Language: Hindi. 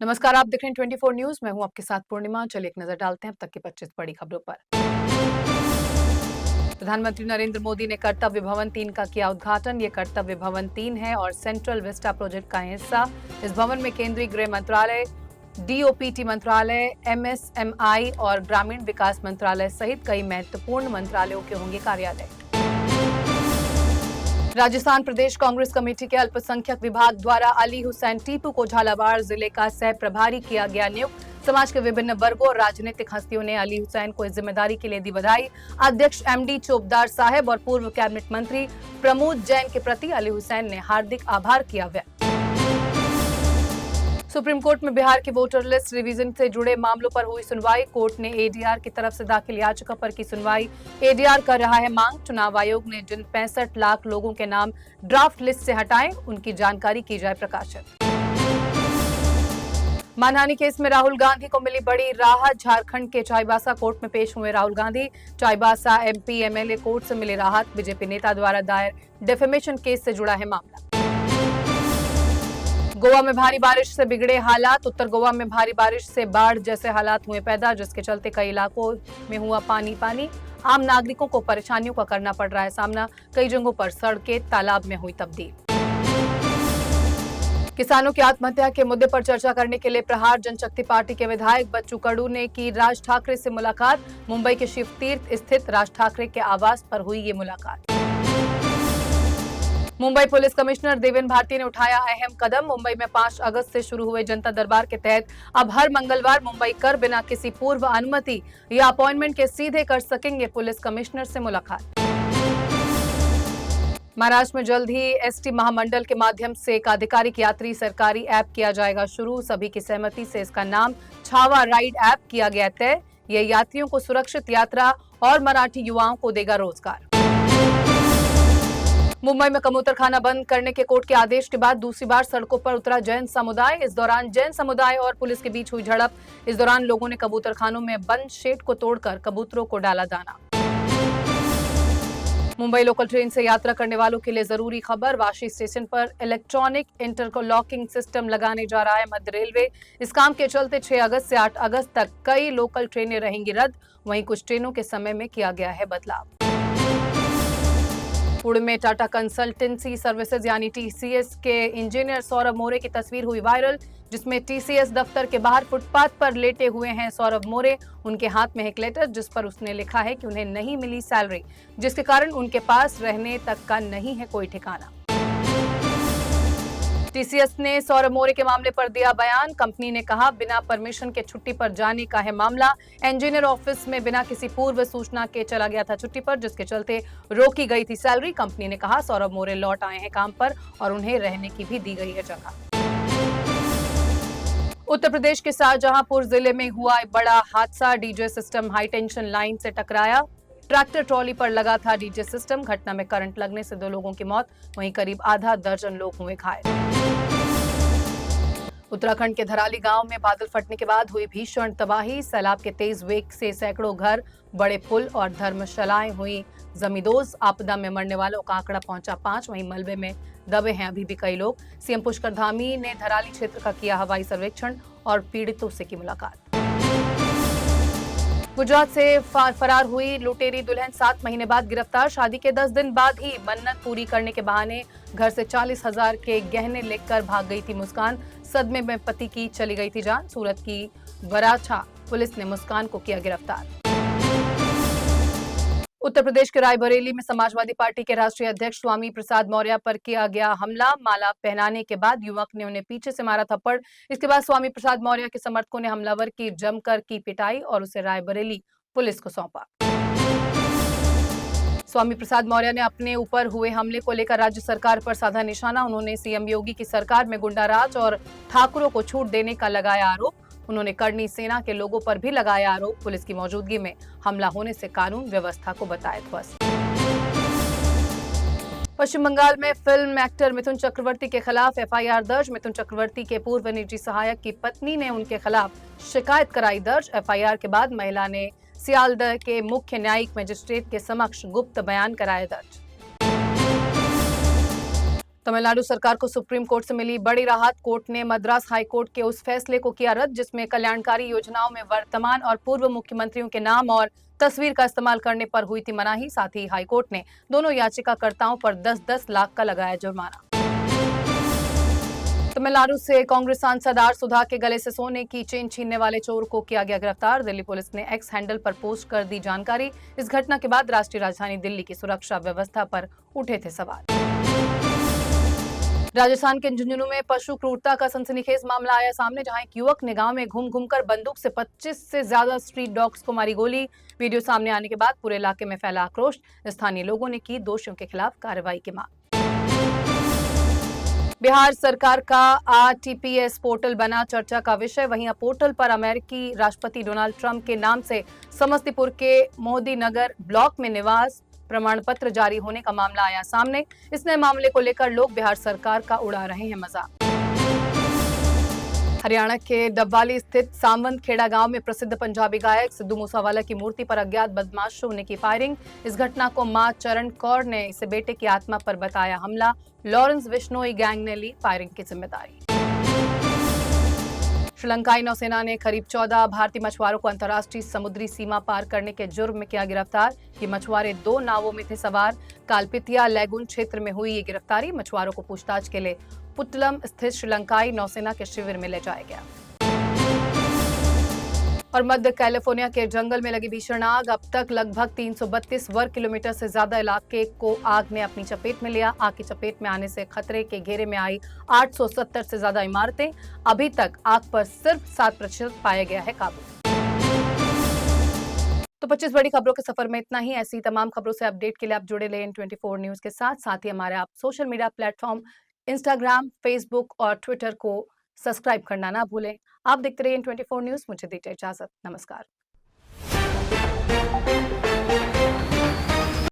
नमस्कार, आप देख रहे हैं 24 न्यूज। मैं हूं आपके साथ पूर्णिमा। चलिए एक नजर डालते हैं अब तक की 25 बड़ी खबरों पर। प्रधानमंत्री नरेंद्र मोदी ने कर्तव्य भवन 3 का किया उद्घाटन। ये कर्तव्य भवन 3 है और सेंट्रल विस्टा प्रोजेक्ट का हिस्सा। इस भवन में केंद्रीय गृह मंत्रालय, डीओपीटी मंत्रालय, एमएसएमई और ग्रामीण विकास मंत्रालय सहित कई महत्वपूर्ण मंत्रालयों के होंगे कार्यालय। राजस्थान प्रदेश कांग्रेस कमेटी के अल्पसंख्यक विभाग द्वारा अली हुसैन टीपू को झालावाड़ जिले का सह प्रभारी किया गया नियुक्त। समाज के विभिन्न वर्गों और राजनीतिक हस्तियों ने अली हुसैन को इस जिम्मेदारी के लिए दी बधाई। अध्यक्ष एमडी चोपदार साहब और पूर्व कैबिनेट मंत्री प्रमोद जैन के प्रति अली हुसैन ने हार्दिक आभार किया व्यक्त। सुप्रीम कोर्ट में बिहार के वोटर लिस्ट रिवीजन से जुड़े मामलों पर हुई सुनवाई। कोर्ट ने एडीआर की तरफ से दाखिल याचिका पर की सुनवाई। एडीआर कर रहा है मांग, चुनाव आयोग ने जिन 65 लाख लोगों के नाम ड्राफ्ट लिस्ट से हटाए उनकी जानकारी की जाए प्रकाशित। मानहानि केस में राहुल गांधी को मिली बड़ी राहत। झारखंड के चाईबासा कोर्ट में पेश हुए Rahul Gandhi. Chaibasa MP MLA court से मिली राहत। बीजेपी नेता द्वारा दायर डिफेमेशन केस से जुड़ा है मामला। गोवा में भारी बारिश से बिगड़े हालात। उत्तर गोवा में भारी बारिश से बाढ़ जैसे हालात हुए पैदा, जिसके चलते कई इलाकों में हुआ पानी। आम नागरिकों को परेशानियों का करना पड़ रहा है सामना। कई जगहों पर सड़कें तालाब में हुई तब्दील। किसानों की आत्महत्या के मुद्दे पर चर्चा करने के लिए प्रहार जनशक्ति पार्टी के विधायक बच्चू कडू ने की राज ठाकरे से मुलाकात। मुंबई के शिव तीर्थ स्थित राज ठाकरे के आवास पर हुई ये मुलाकात। मुंबई पुलिस कमिश्नर देवेन भारती ने उठाया अहम कदम। मुंबई में 5 अगस्त से शुरू हुए जनता दरबार के तहत अब हर मंगलवार मुंबई कर बिना किसी पूर्व अनुमति या अपॉइंटमेंट के सीधे कर सकेंगे पुलिस कमिश्नर से मुलाकात। महाराष्ट्र में जल्द ही एसटी महामंडल के माध्यम से एक आधिकारिक यात्री सरकारी ऐप किया जाएगा शुरू। सभी की सहमति से इसका नाम छावा राइड ऐप किया गया तय। यह यात्रियों को सुरक्षित यात्रा और मराठी युवाओं को देगा रोजगार। मुंबई में कबूतर खाना बंद करने के कोर्ट के आदेश के बाद दूसरी बार सड़कों पर उतरा जैन समुदाय। इस दौरान जैन समुदाय और पुलिस के बीच हुई झड़प। इस दौरान लोगों ने कबूतर खानों में बंद शेड को तोड़कर कबूतरों को डाला दाना। मुंबई लोकल ट्रेन से यात्रा करने वालों के लिए जरूरी खबर। वाशी स्टेशन पर इलेक्ट्रॉनिक इंटरलॉकिंग सिस्टम लगाने जा रहा है मध्य रेलवे। इस काम के चलते 6 अगस्त से 8 अगस्त तक कई लोकल ट्रेनें रहेंगी रद्द। वहीं कुछ ट्रेनों के समय में किया गया है बदलाव। पुणे में टाटा कंसल्टेंसी सर्विसेज यानी टीसीएस के इंजीनियर सौरभ मोरे की तस्वीर हुई वायरल, जिसमें टीसीएस दफ्तर के बाहर फुटपाथ पर लेटे हुए हैं सौरभ मोरे। उनके हाथ में एक लेटर जिस पर उसने लिखा है कि उन्हें नहीं मिली सैलरी, जिसके कारण उनके पास रहने तक का नहीं है कोई ठिकाना। टीसीएस ने सौरभ मोरे के मामले पर दिया बयान। कंपनी ने कहा बिना परमिशन के छुट्टी पर जाने का है मामला। इंजीनियर ऑफिस में बिना किसी पूर्व सूचना के चला गया था छुट्टी पर, जिसके चलते रोकी गई थी सैलरी। कंपनी ने कहा सौरभ मोरे लौट आए हैं काम पर और उन्हें रहने की भी दी गई है जगह। उत्तर प्रदेश के शाहजहांपुर जिले में हुआ एक बड़ा हादसा। DJ system high tension line से टकराया। ट्रैक्टर ट्रॉली पर लगा था डीजे सिस्टम। घटना में करंट लगने से 2 लोगों की मौत, वहीं करीब आधा दर्जन लोग हुए घायल। उत्तराखंड के धराली गांव में बादल फटने के बाद हुई भीषण तबाही। सैलाब के तेज वेग से सैकड़ों घर, बड़े पुल और धर्मशालाएं हुई जमींदोज। आपदा में मरने वालों का आंकड़ा पहुंचा 5। वहीं मलबे में दबे हैं अभी भी कई लोग। सीएम पुष्कर धामी ने धराली क्षेत्र का किया हवाई सर्वेक्षण और पीड़ितों से की मुलाकात। गुजरात से फरार हुई लुटेरी दुल्हन 7 महीने बाद गिरफ्तार। शादी के 10 दिन बाद ही मन्नत पूरी करने के बहाने घर से 40,000 के गहने लेकर भाग गई थी मुस्कान। सदमे में पति की चली गई थी जान। सूरत की वराछा पुलिस ने मुस्कान को किया गिरफ्तार। उत्तर प्रदेश के रायबरेली में समाजवादी पार्टी के राष्ट्रीय अध्यक्ष स्वामी प्रसाद मौर्य पर किया गया हमला। माला पहनाने के बाद युवक ने उन्हें पीछे से मारा थप्पड़। इसके बाद स्वामी प्रसाद मौर्य के समर्थकों ने हमलावर की जमकर की पिटाई और उसे रायबरेली पुलिस को सौंपा। स्वामी प्रसाद मौर्य ने अपने ऊपर हुए हमले को लेकर राज्य सरकार पर साधा निशाना। उन्होंने सीएम योगी की सरकार में गुंडाराज और ठाकुरों को छूट देने का लगाया आरोप। उन्होंने करनी सेना के लोगों पर भी लगाया आरोप। पुलिस की मौजूदगी में हमला होने से कानून व्यवस्था को बताया ध्वस्त। पश्चिम बंगाल में फिल्म एक्टर मिथुन चक्रवर्ती के खिलाफ एफआईआर दर्ज। मिथुन चक्रवर्ती के पूर्व निजी सहायक की पत्नी ने उनके खिलाफ शिकायत कराई दर्ज। एफआईआर के बाद महिला ने सियालदह के मुख्य न्यायिक मजिस्ट्रेट के समक्ष गुप्त बयान कराया दर्ज। तमिलनाडु सरकार को सुप्रीम कोर्ट से मिली बड़ी राहत। कोर्ट ने मद्रास हाई कोर्ट के उस फैसले को किया रद्द जिसमें कल्याणकारी योजनाओं में वर्तमान और पूर्व मुख्यमंत्रियों के नाम और तस्वीर का इस्तेमाल करने पर हुई थी मनाही। साथ ही हाई कोर्ट ने दोनों याचिकाकर्ताओं पर 10-10 लाख का लगाया जुर्माना। तमिलनाडु से कांग्रेस सांसद आर सुधा के गले से सोने की चेन छीनने वाले चोर को किया गया गिरफ्तार। दिल्ली पुलिस ने एक्स हैंडल पर पोस्ट कर दी जानकारी। इस घटना के बाद राष्ट्रीय राजधानी दिल्ली की सुरक्षा व्यवस्था पर उठे थे सवाल। राजस्थान के झुंझुनू में पशु क्रूरता का सनसनीखेज मामला आया सामने, जहां एक युवक ने गांव में घूम घूमकर बंदूक से 25 से ज्यादा स्ट्रीट डॉग्स को मारी गोली। वीडियो सामने आने के बाद पूरे इलाके में फैला आक्रोश। स्थानीय लोगों ने की दोषियों के खिलाफ कार्रवाई की मांग। बिहार सरकार का आरटीपीएस पोर्टल बना चर्चा का विषय। वहीं अब पोर्टल पर अमेरिकी राष्ट्रपति डोनाल्ड ट्रंप के नाम से समस्तीपुर के मोदी नगर ब्लॉक में निवास प्रमाण पत्र जारी होने का मामला आया सामने। इस नए मामले को लेकर लोग बिहार सरकार का उड़ा रहे हैं मजाक। हरियाणा के डबवाली स्थित सामंत खेड़ा गांव में प्रसिद्ध पंजाबी गायक सिद्धू मूसावाला की मूर्ति पर अज्ञात बदमाशों ने की फायरिंग। इस घटना को मां चरण कौर ने इसे बेटे की आत्मा पर बताया हमला। लॉरेंस विश्नोई गैंग ने ली फायरिंग की जिम्मेदारी। श्रीलंकाई नौसेना ने करीब 14 भारतीय मछुआरों को अंतर्राष्ट्रीय समुद्री सीमा पार करने के जुर्म में किया गिरफ्तार। ये मछुआरे 2 नावों में थे सवार। कालपितिया लैगून क्षेत्र में हुई ये गिरफ्तारी। मछुआरों को पूछताछ के लिए पुट्टलम स्थित श्रीलंकाई नौसेना के शिविर में ले जाया गया। और मध्य कैलिफोर्निया के जंगल में लगी भीषण आग। अब तक लगभग 332 वर्ग किलोमीटर से ज्यादा इलाके को आग ने अपनी चपेट में लिया। आग की चपेट में आने से खतरे के घेरे में आई 870 से ज्यादा इमारतें। अभी तक आग पर सिर्फ 7% पाया गया है काबू। तो 25 बड़ी खबरों के सफर में इतना ही। ऐसी तमाम खबरों से अपडेट के लिए आप जुड़े रहे N24 न्यूज के साथ। साथ ही हमारे आप social media platform Instagram, Facebook और ट्विटर को सब्सक्राइब करना ना भूलें। आप देखते रहिए N24 न्यूज। मुझे दीजिए इजाजत। नमस्कार।